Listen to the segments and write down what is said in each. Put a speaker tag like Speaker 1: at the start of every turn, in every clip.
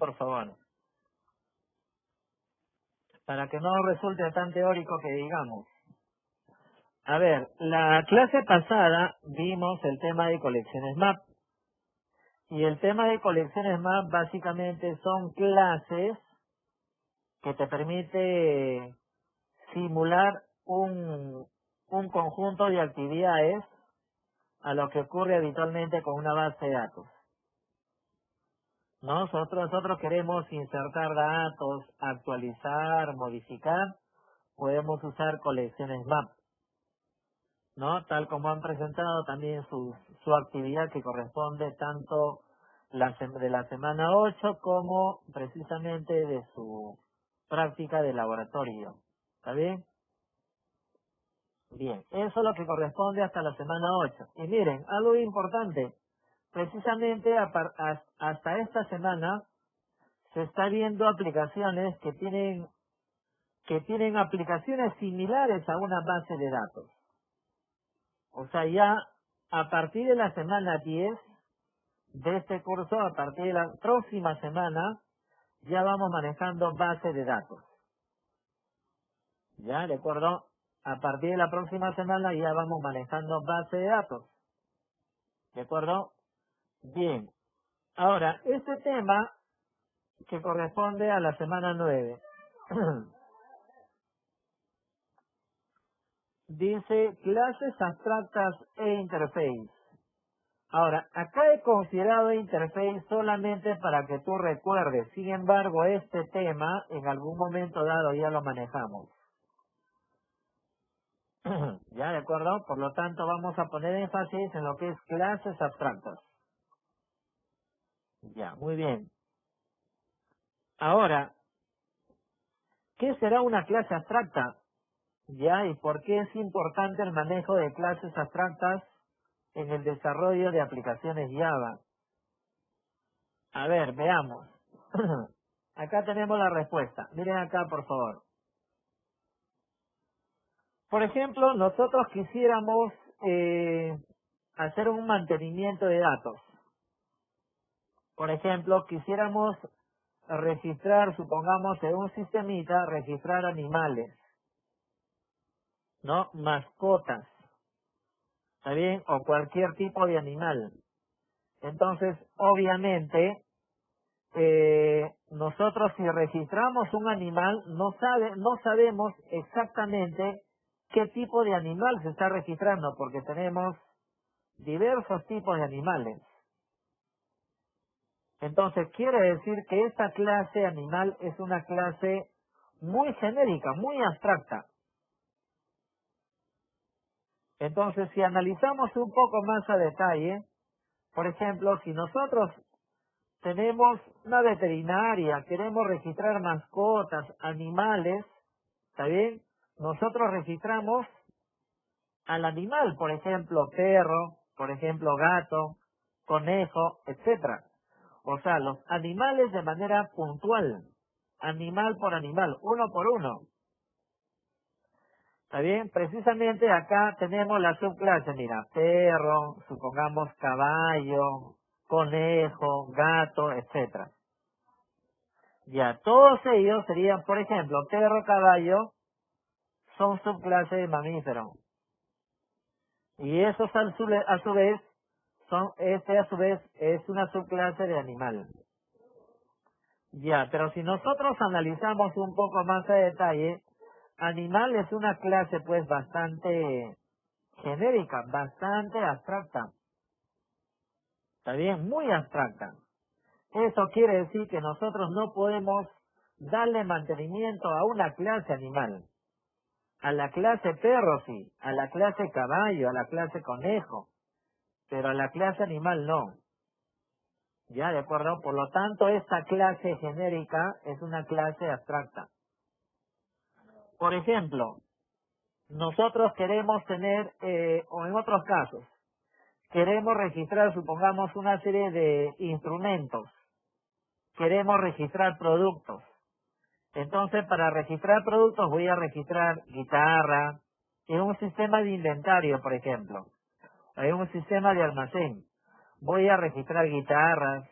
Speaker 1: por favor, para que no resulte tan teórico que digamos. A ver, la clase pasada vimos el tema de colecciones MAP. Y el tema de colecciones MAP básicamente son clases que te permite simular un conjunto de actividades a lo que ocurre habitualmente con una base de datos. Nosotros queremos insertar datos, actualizar, modificar, podemos usar colecciones MAP, ¿no? Tal como han presentado también su actividad que corresponde tanto de la semana 8 como precisamente de su práctica de laboratorio. ¿Está bien? Bien, eso es lo que corresponde hasta la semana 8. Y miren, algo importante, precisamente hasta esta semana se está viendo aplicaciones que tienen aplicaciones similares a una base de datos. O sea, ya a partir de la semana 10 de este curso, a partir de la próxima semana, ya vamos manejando base de datos. ¿Ya? ¿De acuerdo? A partir de la próxima semana ya vamos manejando base de datos. ¿De acuerdo? Bien. Ahora, este tema que corresponde a la semana 9. Dice clases abstractas e interface. Ahora, acá he considerado interface solamente para que tú recuerdes. Sin embargo, este tema en algún momento dado ya lo manejamos. ¿Ya? ¿De acuerdo? Por lo tanto, vamos a poner énfasis en lo que es clases abstractas. Ya, muy bien. Ahora, ¿qué será una clase abstracta? ¿Ya? ¿Y por qué es importante el manejo de clases abstractas en el desarrollo de aplicaciones Java? A ver, veamos. Acá tenemos la respuesta. Miren acá, por favor. Por ejemplo, nosotros quisiéramos hacer un mantenimiento de datos. Por ejemplo, quisiéramos registrar, supongamos, en un sistemita, registrar animales, ¿no? Mascotas, ¿está bien? O cualquier tipo de animal. Entonces, obviamente, nosotros si registramos un animal, no sabemos exactamente qué tipo de animal se está registrando, porque tenemos diversos tipos de animales. Entonces, quiere decir que esta clase animal es una clase muy genérica, muy abstracta. Entonces, si analizamos un poco más a detalle, por ejemplo, si nosotros tenemos una veterinaria, queremos registrar mascotas, animales, ¿está bien? Nosotros registramos al animal, por ejemplo, perro, por ejemplo, gato, conejo, etcétera. O sea, los animales de manera puntual, animal por animal, uno por uno. ¿Está bien? Precisamente acá tenemos la subclase, mira, perro, supongamos caballo, conejo, gato, etcétera. Ya, todos ellos serían, por ejemplo, perro, caballo, son subclase de mamífero. Y esos a su vez a su vez es una subclase de animal. Ya, pero si nosotros analizamos un poco más a detalle, animal es una clase pues bastante genérica, bastante abstracta. ¿Está bien? Muy abstracta. Eso quiere decir que nosotros no podemos darle mantenimiento a una clase animal. A la clase perro sí, a la clase caballo, a la clase conejo, pero a la clase animal no. ¿Ya? ¿De acuerdo? Por lo tanto, esta clase genérica es una clase abstracta. Por ejemplo, nosotros queremos tener, o en otros casos, queremos registrar, supongamos, una serie de instrumentos. Queremos registrar productos. Entonces, para registrar productos voy a registrar guitarra, en un sistema de inventario, por ejemplo, en un sistema de almacén. Voy a registrar guitarras,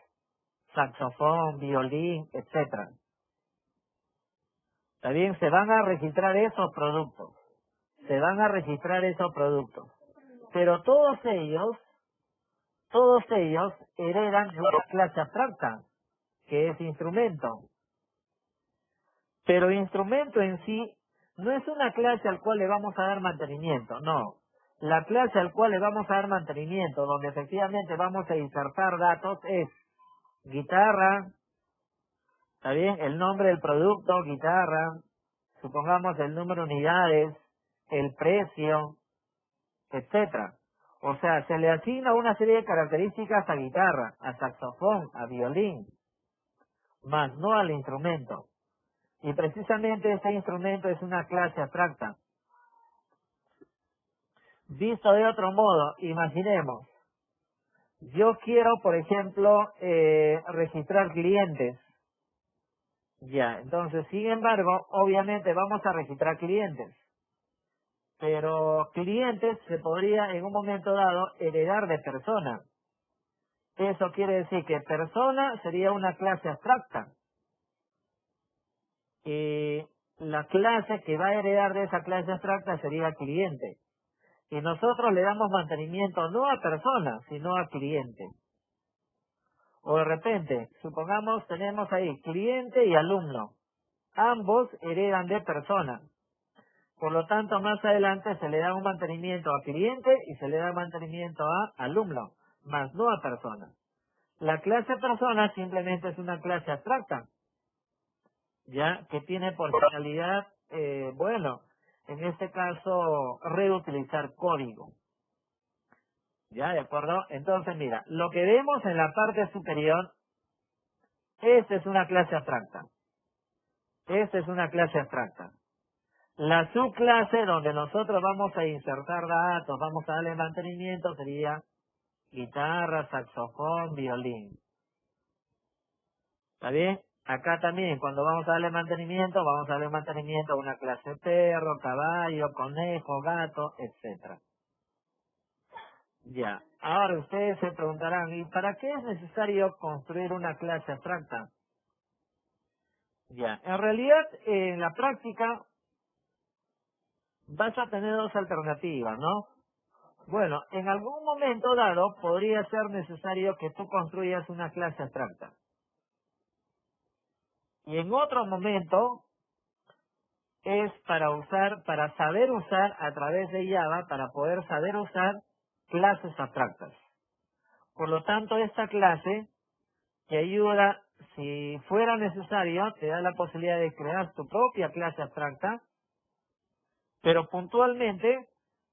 Speaker 1: saxofón, violín, etcétera. ¿Está bien? Se van a registrar esos productos. Se van a registrar esos productos. Pero todos ellos heredan de una clase abstracta, que es instrumento. Pero instrumento en sí no es una clase al cual le vamos a dar mantenimiento, no. La clase al cual le vamos a dar mantenimiento, donde efectivamente vamos a insertar datos, es guitarra, ¿está bien? El nombre del producto, guitarra, supongamos el número de unidades, el precio, etcétera. O sea, se le asigna una serie de características a guitarra, a saxofón, a violín, más no al instrumento. Y precisamente ese instrumento es una clase abstracta. Visto de otro modo, imaginemos, yo quiero, por ejemplo, registrar clientes. Ya, entonces, sin embargo, obviamente vamos a registrar clientes. Pero clientes se podría en un momento dado heredar de persona. Eso quiere decir que persona sería una clase abstracta. Y la clase que va a heredar de esa clase abstracta sería cliente. Y nosotros le damos mantenimiento no a persona, sino a cliente. O de repente, supongamos tenemos ahí cliente y alumno. Ambos heredan de persona. Por lo tanto, más adelante se le da un mantenimiento a cliente y se le da mantenimiento a alumno, más no a persona. La clase persona simplemente es una clase abstracta, ya que tiene por finalidad, en este caso, reutilizar código. ¿Ya? ¿De acuerdo? Entonces, mira, lo que vemos en la parte superior, esta es una clase abstracta. Esta es una clase abstracta. La subclase donde nosotros vamos a insertar datos, vamos a darle mantenimiento, sería guitarra, saxofón, violín. ¿Está bien? Acá también, cuando vamos a darle mantenimiento, vamos a darle mantenimiento a una clase perro, caballo, conejo, gato, etcétera. Ya. Ahora ustedes se preguntarán, ¿y para qué es necesario construir una clase abstracta? Ya. En realidad, en la práctica, vas a tener dos alternativas, ¿no? Bueno, en algún momento dado podría ser necesario que tú construyas una clase abstracta. Y en otro momento es para saber usar a través de Java, para poder saber usar clases abstractas. Por lo tanto, esta clase te ayuda, si fuera necesario, te da la posibilidad de crear tu propia clase abstracta, pero puntualmente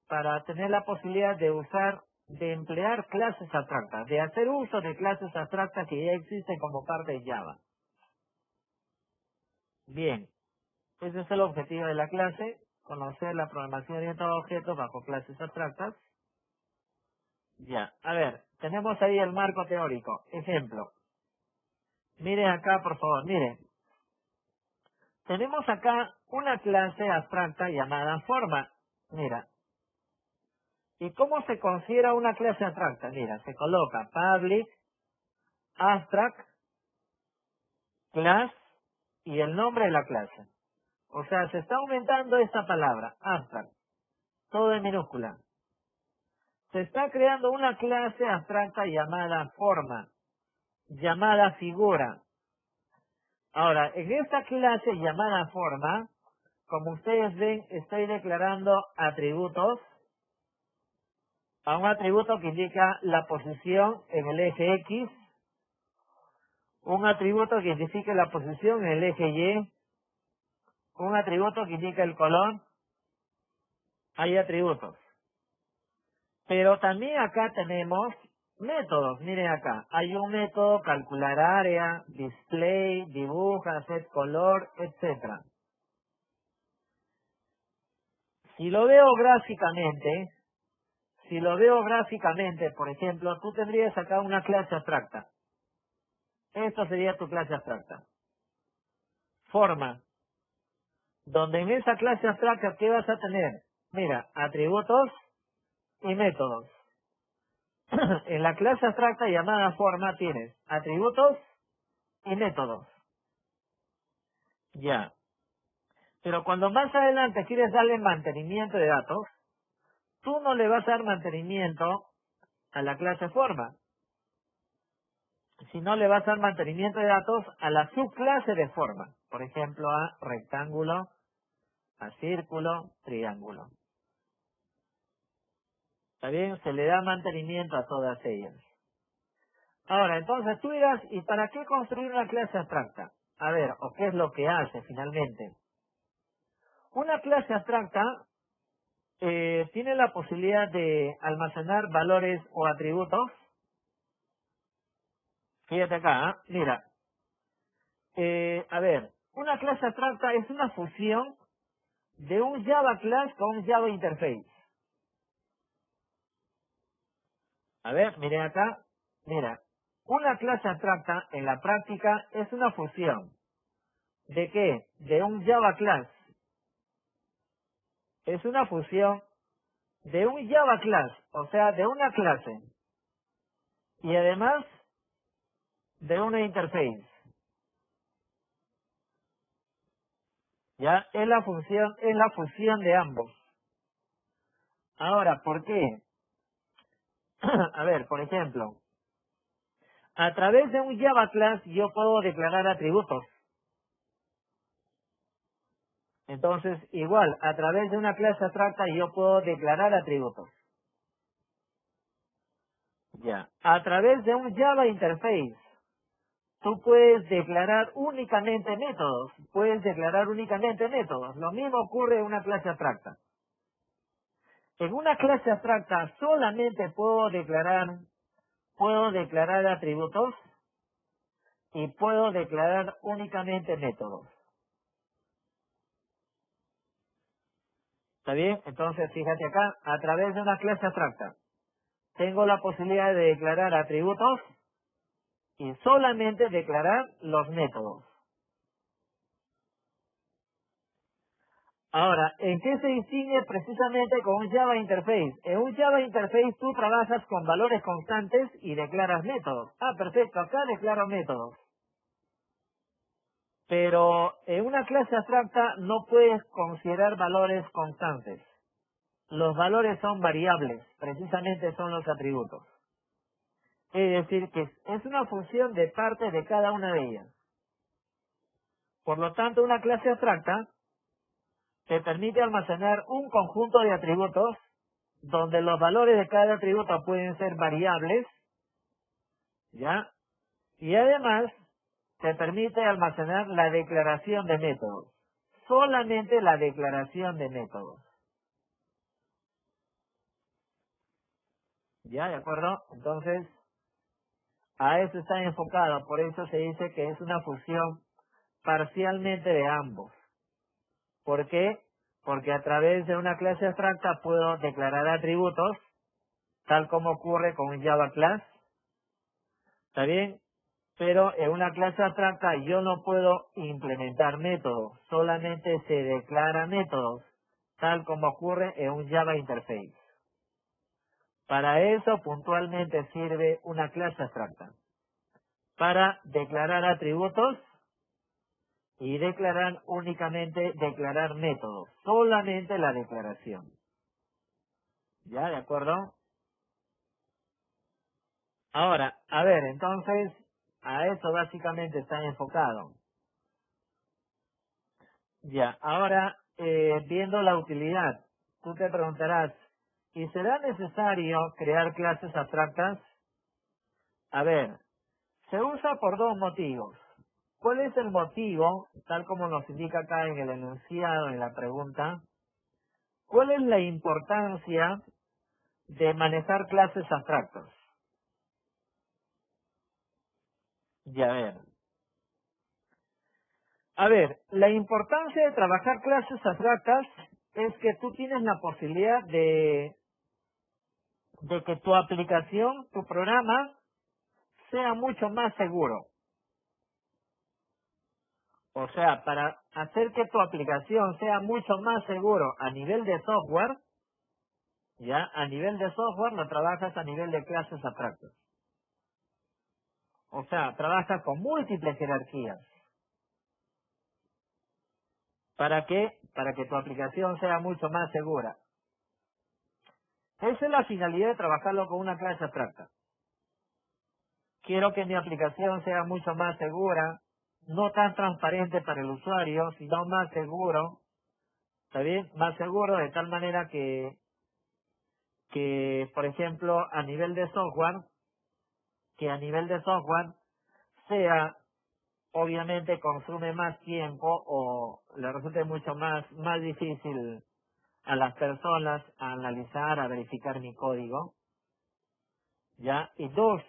Speaker 1: para tener la posibilidad de emplear clases abstractas, de hacer uso de clases abstractas que ya existen como parte de Java. Bien, ese es el objetivo de la clase, conocer la programación orientada a objetos bajo clases abstractas. Ya, a ver, tenemos ahí el marco teórico. Ejemplo, miren acá por favor, miren. Tenemos acá una clase abstracta llamada forma. Mira, ¿y cómo se considera una clase abstracta? Mira, se coloca public, abstract, class y el nombre de la clase. O sea, se está aumentando esta palabra, abstract, todo en minúscula. Se está creando una clase abstracta llamada forma, llamada figura. Ahora, en esta clase llamada forma, como ustedes ven, estoy declarando atributos. A un atributo que indica la posición en el eje X, un atributo que indique la posición en el eje Y, un atributo que indica el color. Hay atributos. Pero también acá tenemos métodos. Miren acá, hay un método calcular área, display, dibuja, set color, etcétera. Si lo veo gráficamente, por ejemplo, tú tendrías acá una clase abstracta. Esto sería tu clase abstracta. Forma, donde en esa clase abstracta, ¿qué vas a tener? Mira, atributos y métodos. En la clase abstracta llamada forma tienes atributos y métodos. Ya. Pero cuando más adelante quieres darle mantenimiento de datos, tú no le vas a dar mantenimiento a la clase forma, sino le vas a dar mantenimiento de datos a la subclase de forma. Por ejemplo, a rectángulo, a círculo, triángulo. ¿Está bien? Se le da mantenimiento a todas ellas. Ahora, entonces tú dirás, ¿y para qué construir una clase abstracta? A ver, ¿o qué es lo que hace finalmente? Una clase abstracta tiene la posibilidad de almacenar valores o atributos. Fíjate acá, mira. A ver, una clase abstracta es una fusión de un Java Class con un Java Interface. A ver, miren acá. Mira, una clase abstracta en la práctica es una fusión. ¿De qué? De un Java Class. Es una fusión de un Java Class, o sea, de una clase. Y además de una interface. Ya, es la fusión de ambos. Ahora, ¿por qué? A ver, por ejemplo, a través de un Java Class yo puedo declarar atributos. Entonces, igual, a través de una clase abstracta yo puedo declarar atributos. Ya. A través de un Java Interface, tú puedes declarar únicamente métodos. Puedes declarar únicamente métodos. Lo mismo ocurre en una clase abstracta. En una clase abstracta solamente puedo declarar atributos y puedo declarar únicamente métodos. ¿Está bien? Entonces, fíjate acá, a través de una clase abstracta, tengo la posibilidad de declarar atributos y solamente declarar los métodos. Ahora, ¿en qué se distingue precisamente con un Java Interface? En un Java Interface tú trabajas con valores constantes y declaras métodos. Ah, perfecto, acá declaro métodos. Pero en una clase abstracta no puedes considerar valores constantes. Los valores son variables, precisamente son los atributos. Es decir, que es una función de parte de cada una de ellas. Por lo tanto, una clase abstracta te permite almacenar un conjunto de atributos donde los valores de cada atributo pueden ser variables, ¿ya? Y además te permite almacenar la declaración de métodos. Solamente la declaración de métodos. ¿Ya? ¿De acuerdo? Entonces, a eso está enfocado. Por eso se dice que es una fusión parcialmente de ambos. ¿Por qué? Porque a través de una clase abstracta puedo declarar atributos, tal como ocurre con un Java Class. ¿Está bien? Pero en una clase abstracta yo no puedo implementar métodos, solamente se declara métodos, tal como ocurre en un Java Interface. Para eso puntualmente sirve una clase abstracta, para declarar atributos y declarar métodos, solamente la declaración. ¿Ya? ¿De acuerdo? Ahora, a ver, entonces, a eso básicamente está enfocado. Ya, ahora, viendo la utilidad, tú te preguntarás, ¿y será necesario crear clases abstractas? A ver, se usa por dos motivos. ¿Cuál es el motivo, tal como nos indica acá en el enunciado, en la pregunta? ¿Cuál es la importancia de manejar clases abstractas? Ya, a ver, la importancia de trabajar clases abstractas es que tú tienes la posibilidad de que tu aplicación, tu programa, sea mucho más seguro. O sea, para hacer que tu aplicación sea mucho más seguro a nivel de software, ya, a nivel de software lo trabajas a nivel de clases abstractas. O sea, trabaja con múltiples jerarquías. ¿Para qué? Para que tu aplicación sea mucho más segura. Esa es la finalidad de trabajarlo con una clase abstracta. Quiero que mi aplicación sea mucho más segura, no tan transparente para el usuario, sino más seguro, ¿está bien? Más seguro de tal manera por ejemplo, a nivel de software, sea, obviamente consume más tiempo o le resulte mucho más difícil a las personas a analizar, a verificar mi código, ¿ya? Y dos,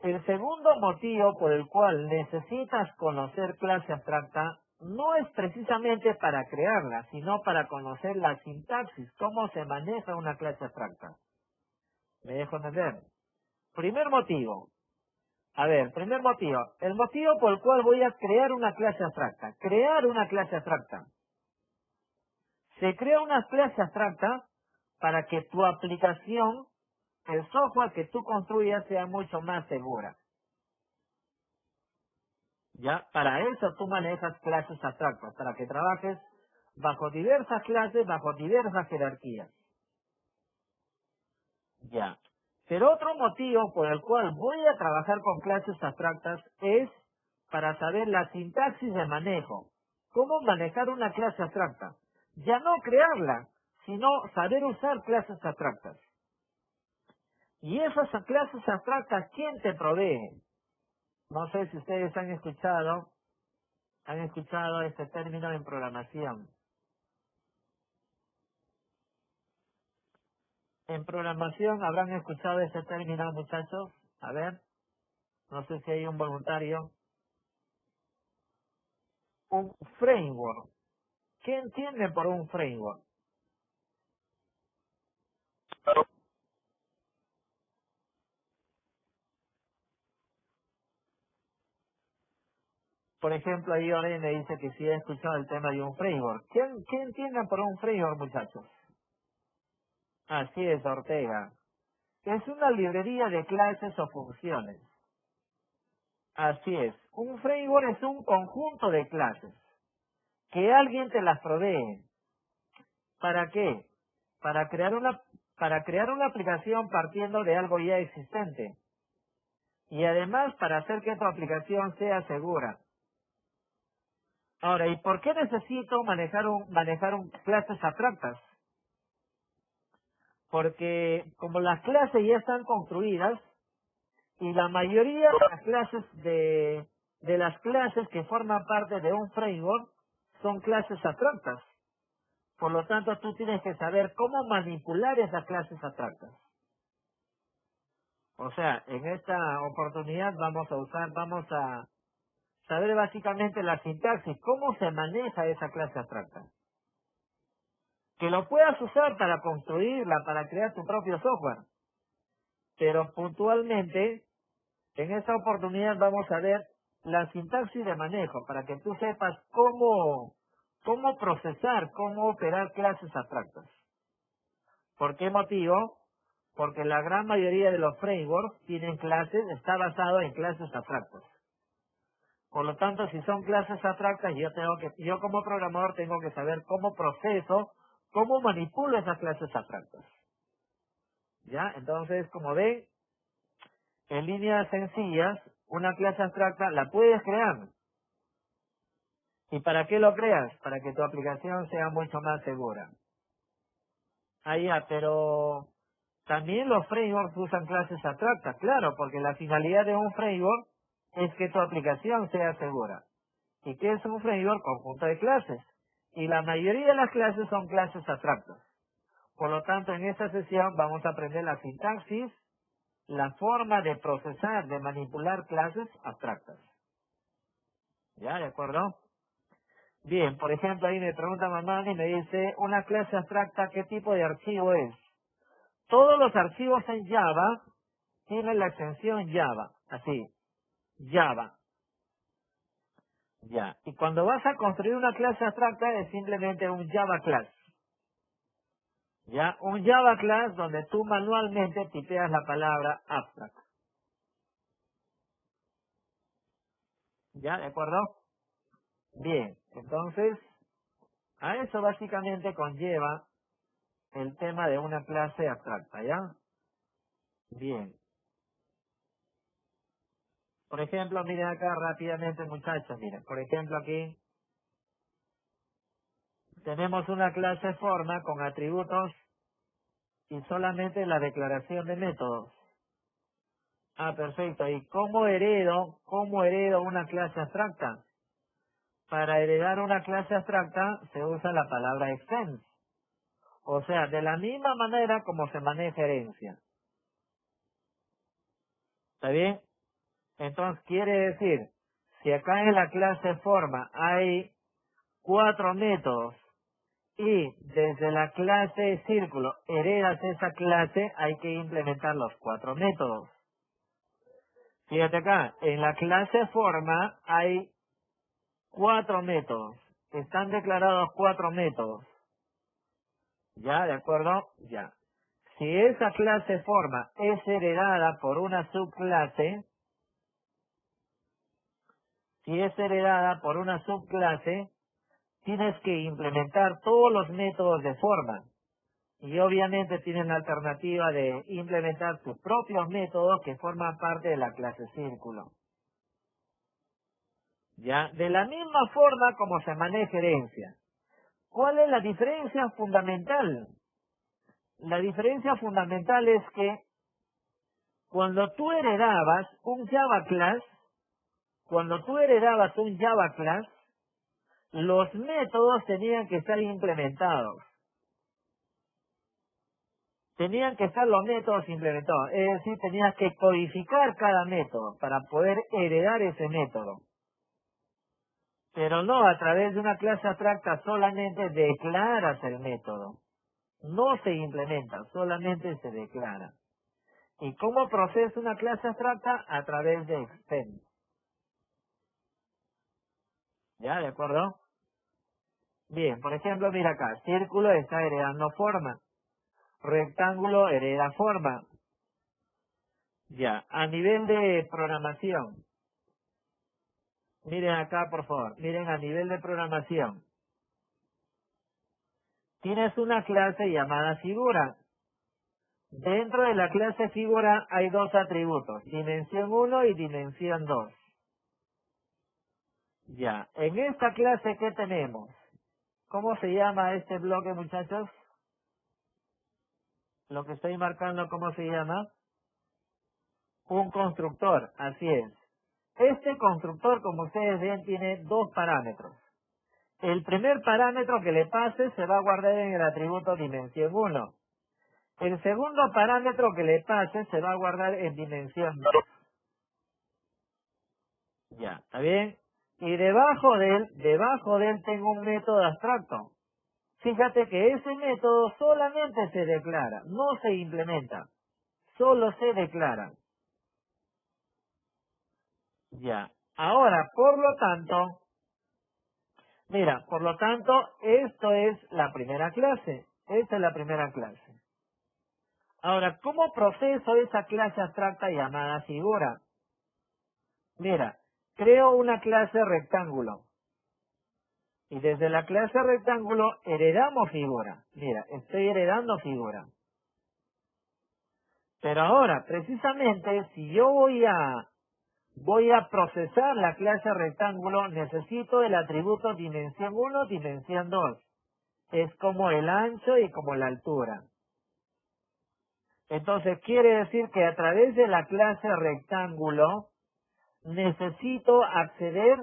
Speaker 1: el segundo motivo por el cual necesitas conocer clase abstracta no es precisamente para crearla, sino para conocer la sintaxis, cómo se maneja una clase abstracta. ¿Me dejo entender? Primer motivo. Primer motivo. El motivo por el cual voy a crear una clase abstracta. Crear una clase abstracta. Se crea una clase abstracta para que tu aplicación, el software que tú construyas, sea mucho más segura. Ya, para eso tú manejas clases abstractas, para que trabajes bajo diversas clases, bajo diversas jerarquías. Ya. Pero otro motivo por el cual voy a trabajar con clases abstractas es para saber la sintaxis de manejo. Cómo manejar una clase abstracta. Ya no crearla, sino saber usar clases abstractas. Y esas clases abstractas, ¿quién te provee? No sé si ustedes han escuchado este término en programación. En programación habrán escuchado este término, muchachos. A ver, no sé si hay un voluntario. Un framework. ¿Qué entiende por un framework? Por ejemplo, ahí Orene me dice que sí ha escuchado el tema de un framework. ¿Qué entienden por un framework, muchachos? Así es, Ortega. Es una librería de clases o funciones. Así es. Un framework es un conjunto de clases que alguien te las provee. ¿Para qué? Para crear una aplicación partiendo de algo ya existente. Y además para hacer que tu aplicación sea segura. Ahora, ¿y por qué necesito manejar clases abstractas? Porque como las clases ya están construidas y la mayoría de las clases de las clases que forman parte de un framework son clases abstractas. Por lo tanto, tú tienes que saber cómo manipular esas clases abstractas. O sea, en esta oportunidad vamos a saber básicamente la sintaxis, cómo se maneja esa clase abstracta. Que lo puedas usar para construirla, para crear tu propio software. Pero puntualmente, en esta oportunidad vamos a ver la sintaxis de manejo, para que tú sepas cómo procesar, cómo operar clases abstractas. ¿Por qué motivo? Porque la gran mayoría de los frameworks está basado en clases abstractas. Por lo tanto, si son clases abstractas, yo como programador tengo que saber cómo manipulo esas clases abstractas. ¿Ya? Entonces, como ven, en líneas sencillas, una clase abstracta la puedes crear. ¿Y para qué lo creas? Para que tu aplicación sea mucho más segura. Pero también los frameworks usan clases abstractas, claro, porque la finalidad de un framework es que tu aplicación sea segura. ¿Y qué es un framework? Conjunto de clases. Y la mayoría de las clases son clases abstractas. Por lo tanto, en esta sesión vamos a aprender la sintaxis, la forma de procesar, de manipular clases abstractas. ¿Ya? ¿De acuerdo? Bien, por ejemplo, ahí me pregunta Mamani y me dice, una clase abstracta, ¿qué tipo de archivo es? Todos los archivos en Java tienen la extensión Java, así, Java. Ya. Y cuando vas a construir una clase abstracta es simplemente un Java class. Ya, un Java class donde tú manualmente tipeas la palabra abstract. ¿Ya? ¿De acuerdo? Bien, entonces, a eso básicamente conlleva el tema de una clase abstracta, ¿ya? Bien. Por ejemplo, miren acá rápidamente, muchachos, miren. Por ejemplo, aquí tenemos una clase forma con atributos y solamente la declaración de métodos. Ah, perfecto. ¿Y cómo heredo una clase abstracta? Para heredar una clase abstracta se usa la palabra extend. O sea, de la misma manera como se maneja herencia. ¿Está bien? Entonces quiere decir, si acá en la clase forma hay 4 métodos y desde la clase círculo heredas esa clase, hay que implementar los 4 métodos. Fíjate acá, en la clase forma hay 4 métodos. Están declarados 4 métodos. ¿Ya? ¿De acuerdo? Ya. Si esa clase forma es heredada por una subclase, tienes que implementar todos los métodos de forma. Y obviamente tienen la alternativa de implementar sus propios métodos que forman parte de la clase círculo. ¿Ya? De la misma forma como se maneja herencia. ¿Cuál es la diferencia fundamental? La diferencia fundamental es que cuando tú heredabas un Java Class, los métodos tenían que estar implementados. Tenían que estar los métodos implementados. Es decir, tenías que codificar cada método para poder heredar ese método. Pero no, a través de una clase abstracta solamente declaras el método. No se implementa, solamente se declara. ¿Y cómo procesa una clase abstracta? A través de extend. ¿Ya? ¿De acuerdo? Bien, por ejemplo, mira acá, círculo está heredando forma, rectángulo hereda forma. Ya, a nivel de programación, miren acá por favor, miren a nivel de programación. Tienes una clase llamada figura. Dentro de la clase figura hay 2 atributos, dimensión 1 y dimensión 2. Ya, en esta clase, ¿qué tenemos? ¿Cómo se llama este bloque, muchachos? Lo que estoy marcando, ¿cómo se llama? Un constructor, así es. Este constructor, como ustedes ven, tiene 2 parámetros. El primer parámetro que le pase se va a guardar en el atributo dimensión 1. El segundo parámetro que le pase se va a guardar en dimensión 2. Ya, ¿está bien? Y debajo de él tengo un método abstracto. Fíjate que ese método solamente se declara, no se implementa, solo se declara. Ya. Ahora, por lo tanto, esto es la primera clase. Esta es la primera clase. Ahora, ¿cómo proceso esa clase abstracta llamada figura? Mira, creo una clase rectángulo. Y desde la clase rectángulo heredamos figura. Mira, estoy heredando figura. Pero ahora, precisamente, si yo voy a procesar la clase rectángulo, necesito el atributo dimensión 1, dimensión 2. Es como el ancho y como la altura. Entonces quiere decir que a través de la clase rectángulo necesito acceder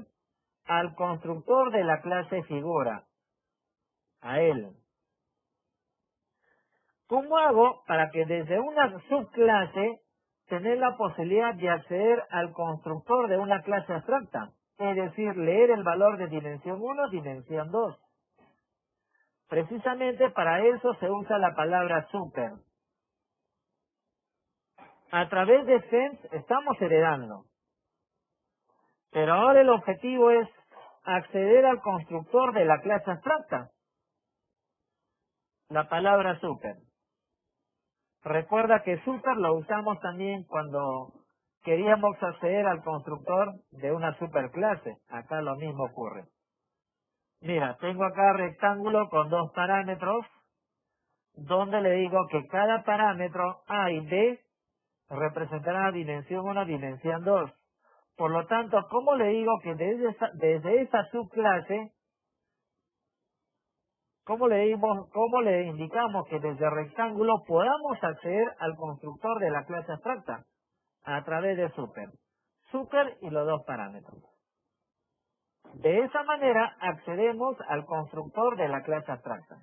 Speaker 1: al constructor de la clase figura, a él. ¿Cómo hago para que desde una subclase tener la posibilidad de acceder al constructor de una clase abstracta? Es decir, leer el valor de dimensión 1, dimensión 2. Precisamente para eso se usa la palabra super. A través de Sense estamos heredando. Pero ahora el objetivo es acceder al constructor de la clase abstracta. La palabra super. Recuerda que super lo usamos también cuando queríamos acceder al constructor de una superclase. Acá lo mismo ocurre. Mira, tengo acá rectángulo con dos parámetros, donde le digo que cada parámetro A y B representará dimensión 1, dimensión 2. Por lo tanto, ¿cómo le digo que desde esa subclase, cómo le indicamos que desde rectángulo podamos acceder al constructor de la clase abstracta? A través de super. Super y los dos parámetros. De esa manera accedemos al constructor de la clase abstracta.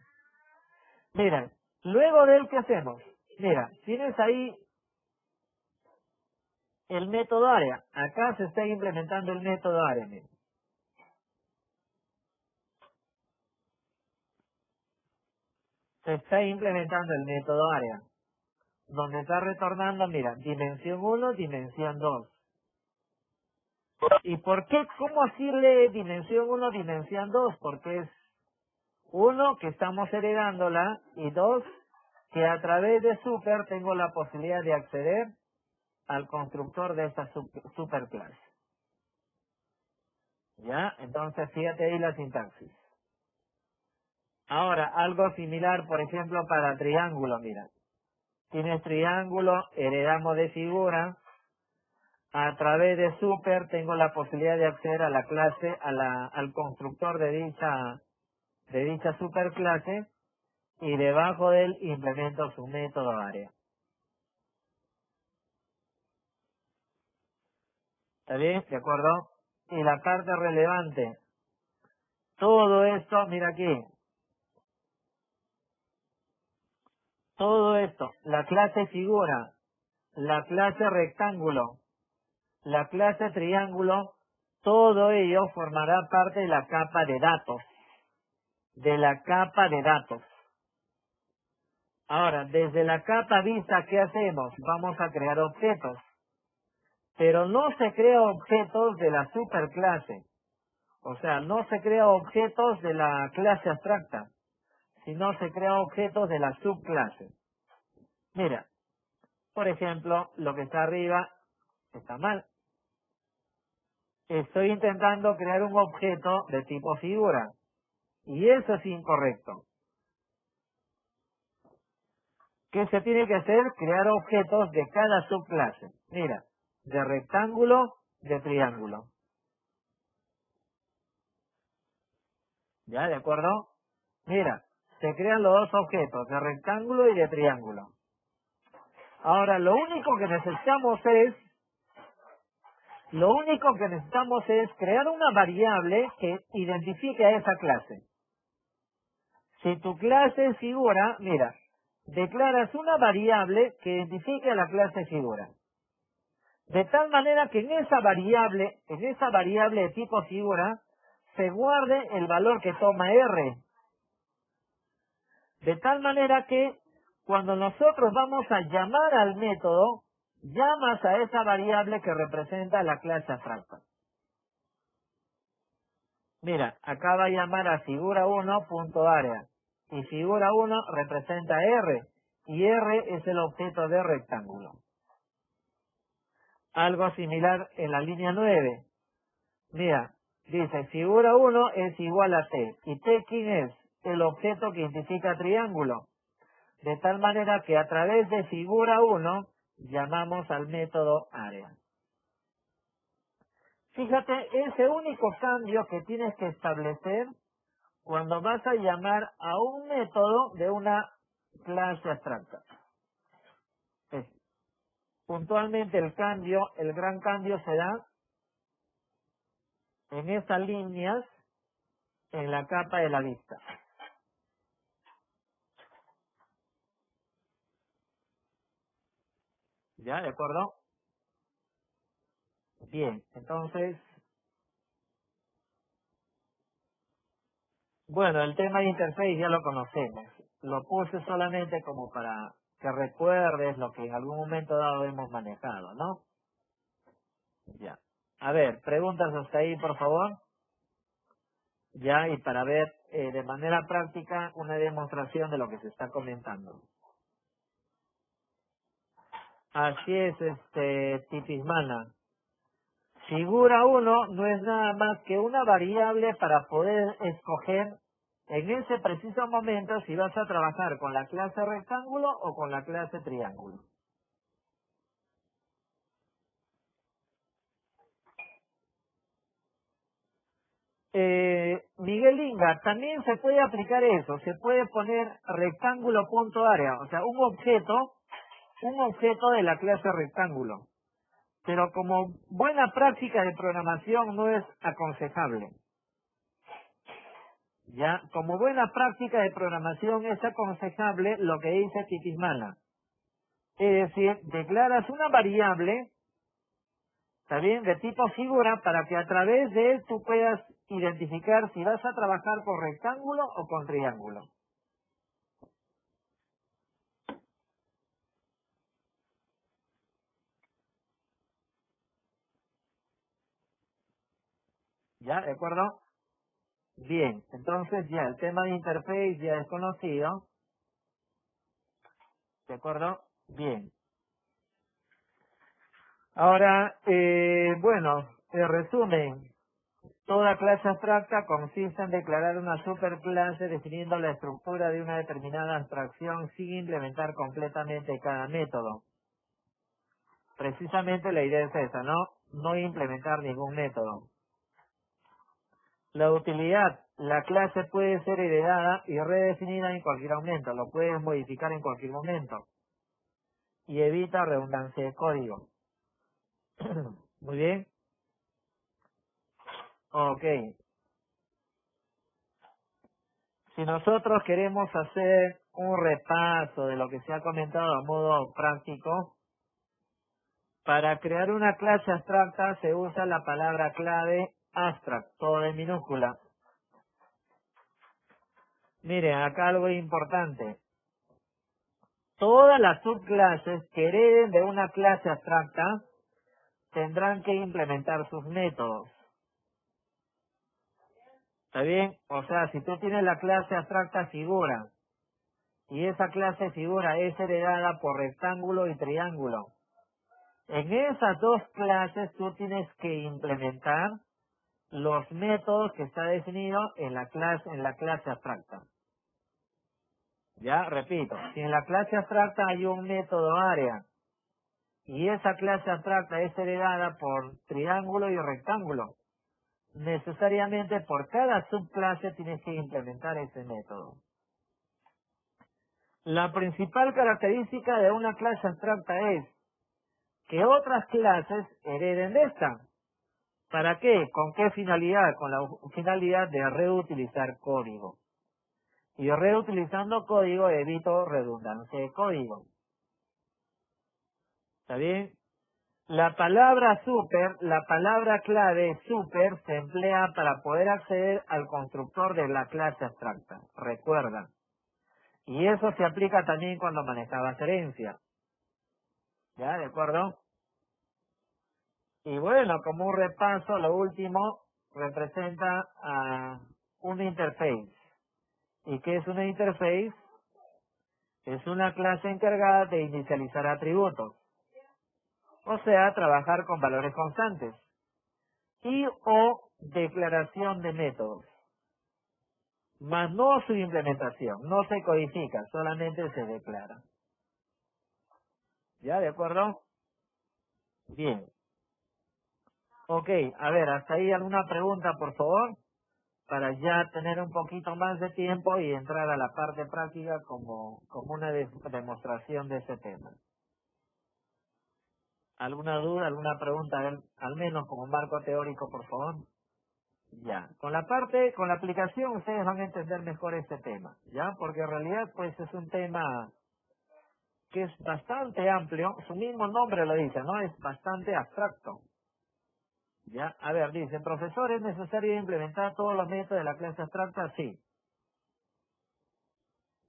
Speaker 1: Mira, luego de él, ¿qué hacemos? Mira, tienes ahí el método área. Acá se está implementando el método área. Mira. Se está implementando el método área, donde está retornando, mira, dimensión 1, dimensión 2. ¿Y por qué? ¿Cómo decirle dimensión 1, dimensión 2? Porque es 1, que estamos heredándola, y 2, que a través de super tengo la posibilidad de acceder al constructor de esta superclase. ¿Ya? Entonces, fíjate ahí la sintaxis. Ahora, algo similar, por ejemplo, para triángulo, mira. Tienes triángulo, heredamos de figura, a través de super tengo la posibilidad de acceder a la clase, al constructor de dicha superclase, y debajo de él implemento su método área. ¿Está bien? ¿De acuerdo? Y la parte relevante. Todo esto, mira aquí. Todo esto, la clase figura, la clase rectángulo, la clase triángulo, todo ello formará parte de la capa de datos. De la capa de datos. Ahora, desde la capa vista, ¿qué hacemos? Vamos a crear objetos. Pero no se crea objetos de la superclase. O sea, no se crea objetos de la clase abstracta, sino se crea objetos de la subclase. Mira, por ejemplo, lo que está arriba está mal. Estoy intentando crear un objeto de tipo figura. Y eso es incorrecto. ¿Qué se tiene que hacer? Crear objetos de cada subclase. Mira, de rectángulo, de triángulo. ¿Ya? ¿De acuerdo? Mira, se crean los dos objetos, de rectángulo y de triángulo. Ahora, lo único que necesitamos es crear una variable que identifique a esa clase. Si tu clase es figura, mira, declaras una variable que identifique a la clase figura. De tal manera que en esa variable de tipo figura, se guarde el valor que toma R. De tal manera que cuando nosotros vamos a llamar al método, llamas a esa variable que representa la clase abstracta. Mira, acá va a llamar a figura1.area. Y figura1 representa R. Y R es el objeto de rectángulo. Algo similar en la línea 9. Mira, dice figura1 es igual a T. ¿Y T quién es? El objeto que identifica triángulo. De tal manera que a través de figura1 llamamos al método área. Fíjate, ese único cambio que tienes que establecer cuando vas a llamar a un método de una clase abstracta. Puntualmente el gran cambio se da en estas líneas en la capa de la vista. ¿Ya? ¿De acuerdo? Bien, entonces, bueno, el tema de interface ya lo conocemos. Lo puse solamente como para que recuerdes lo que en algún momento dado hemos manejado, ¿no? Ya. A ver, preguntas hasta ahí, por favor. Ya, y para ver de manera práctica una demostración de lo que se está comentando. Así es, Tipismana. Figura 1 no es nada más que una variable para poder escoger en ese preciso momento si vas a trabajar con la clase rectángulo o con la clase triángulo. Miguel Inga, también se puede aplicar eso, se puede poner rectángulo punto área, o sea, un objeto de la clase rectángulo. Pero como buena práctica de programación no es aconsejable. Ya, como buena práctica de programación es aconsejable lo que dice Tipismana. Es decir, declaras una variable, ¿está bien?, de tipo figura para que a través de él tú puedas identificar si vas a trabajar con rectángulo o con triángulo. ¿Ya? ¿De acuerdo? Bien, entonces ya el tema de interface ya es conocido. ¿De acuerdo? Bien. Ahora, bueno, en resumen, toda clase abstracta consiste en declarar una superclase definiendo la estructura de una determinada abstracción sin implementar completamente cada método. Precisamente la idea es esa, ¿no? No implementar ningún método. La utilidad, la clase puede ser heredada y redefinida en cualquier momento, lo puedes modificar en cualquier momento y evita redundancia de código. Muy bien. Ok. Si nosotros queremos hacer un repaso de lo que se ha comentado a modo práctico, para crear una clase abstracta se usa la palabra clave abstract, todo en minúscula. Miren, acá algo importante. Todas las subclases que hereden de una clase abstracta tendrán que implementar sus métodos. ¿Está bien? O sea, si tú tienes la clase abstracta figura y esa clase figura es heredada por rectángulo y triángulo, en esas dos clases tú tienes que implementar los métodos que está definido en la clase abstracta. Ya, repito, si en la clase abstracta hay un método área y esa clase abstracta es heredada por triángulo y rectángulo, necesariamente por cada subclase tienes que implementar ese método. La principal característica de una clase abstracta es que otras clases hereden de esta. ¿Para qué? ¿Con qué finalidad? Con la finalidad de reutilizar código. Y reutilizando código evito redundancia de código. ¿Está bien? La palabra super, la palabra clave super se emplea para poder acceder al constructor de la clase abstracta. Recuerda. Y eso se aplica también cuando manejabas herencia. ¿Ya? ¿De acuerdo? Y bueno, como un repaso, lo último representa a una interface. ¿Y qué es una interface? Es una clase encargada de inicializar atributos. O sea, trabajar con valores constantes. Y o declaración de métodos. Más no su implementación. No se codifica, solamente se declara. ¿Ya? ¿De acuerdo? Bien. Ok, a ver, hasta ahí alguna pregunta, por favor, para ya tener un poquito más de tiempo y entrar a la parte práctica como una demostración de ese tema. ¿Alguna duda, alguna pregunta, al menos como marco teórico, por favor? Ya, con la aplicación ustedes van a entender mejor este tema, ¿ya? Porque en realidad pues es un tema que es bastante amplio, su mismo nombre lo dice, ¿no? Es bastante abstracto. Ya, a ver, dice, profesor, ¿es necesario implementar todos los métodos de la clase abstracta? Sí.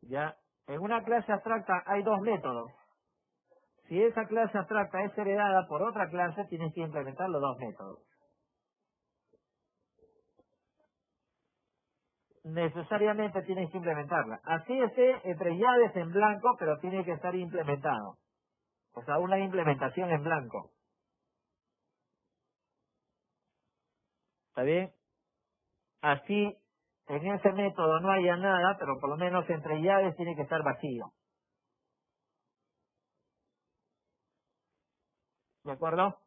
Speaker 1: Ya, en una clase abstracta hay dos métodos. Si esa clase abstracta es heredada por otra clase, tienes que implementar los dos métodos. Necesariamente tienes que implementarla. Así esté entre llaves en blanco, pero tiene que estar implementado. O sea, una implementación en blanco. ¿Está bien? Así, en ese método no haya nada, pero por lo menos entre llaves tiene que estar vacío. ¿De acuerdo?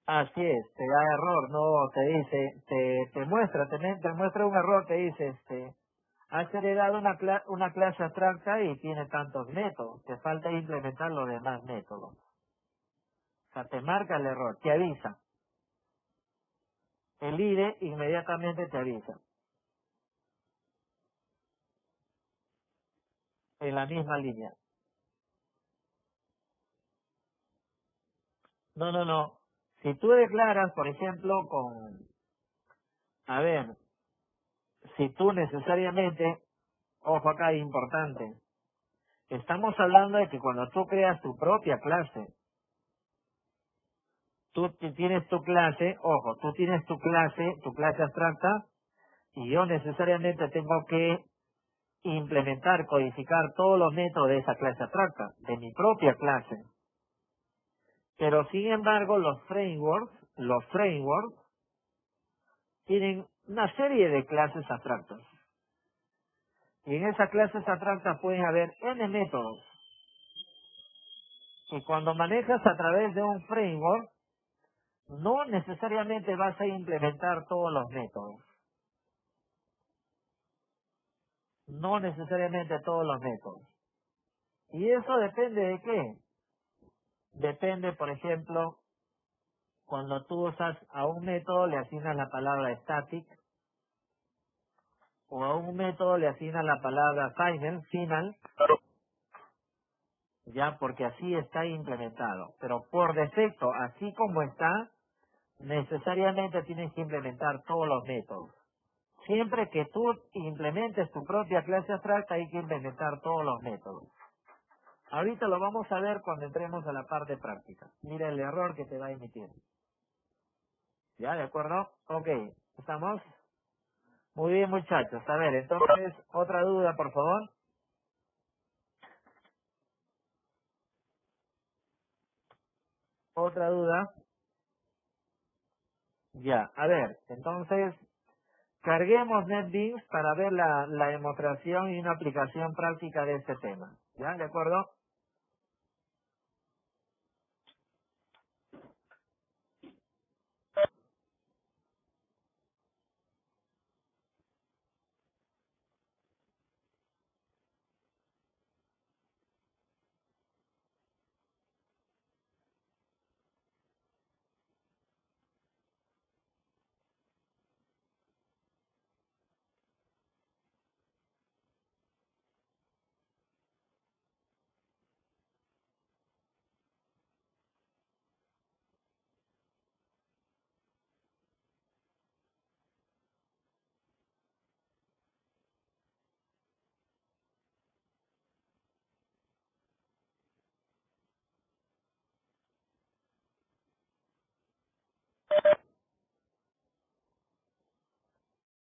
Speaker 1: Así es, te da error, no te dice, te muestra, te muestra un error, te dice, has heredado una clase abstracta y tiene tantos métodos, te falta implementar los demás métodos. O sea, te marca el error, te avisa. El IDE inmediatamente te avisa, en la misma línea. No, no, no. Si tú declaras, por ejemplo, a ver, si tú necesariamente, ojo acá, importante, estamos hablando de que cuando tú creas tu propia clase, tienes tu clase, ojo, tú tienes tu clase abstracta, y yo necesariamente tengo que implementar, codificar todos los métodos de esa clase abstracta, de mi propia clase. Pero sin embargo, los frameworks tienen una serie de clases abstractas. Y en esas clases abstractas pueden haber N métodos. Y cuando manejas a través de un framework, no necesariamente vas a implementar todos los métodos. No necesariamente todos los métodos. ¿Y eso depende de qué? Depende, por ejemplo, cuando tú usas a un método le asignas la palabra static, o a un método le asignas la palabra final, ya porque así está implementado. Pero por defecto, así como está, necesariamente tienes que implementar todos los métodos. Siempre que tú implementes tu propia clase abstracta hay que implementar todos los métodos. Ahorita lo vamos a ver cuando entremos a la parte práctica. Mira el error que te va a emitir. ¿Ya? ¿De acuerdo? Ok. ¿Estamos? Muy bien, muchachos. A ver, entonces, otra duda, por favor. Otra duda. Ya. A ver, entonces, carguemos NetBeans para ver la demostración y una aplicación práctica de este tema. ¿Ya? ¿De acuerdo?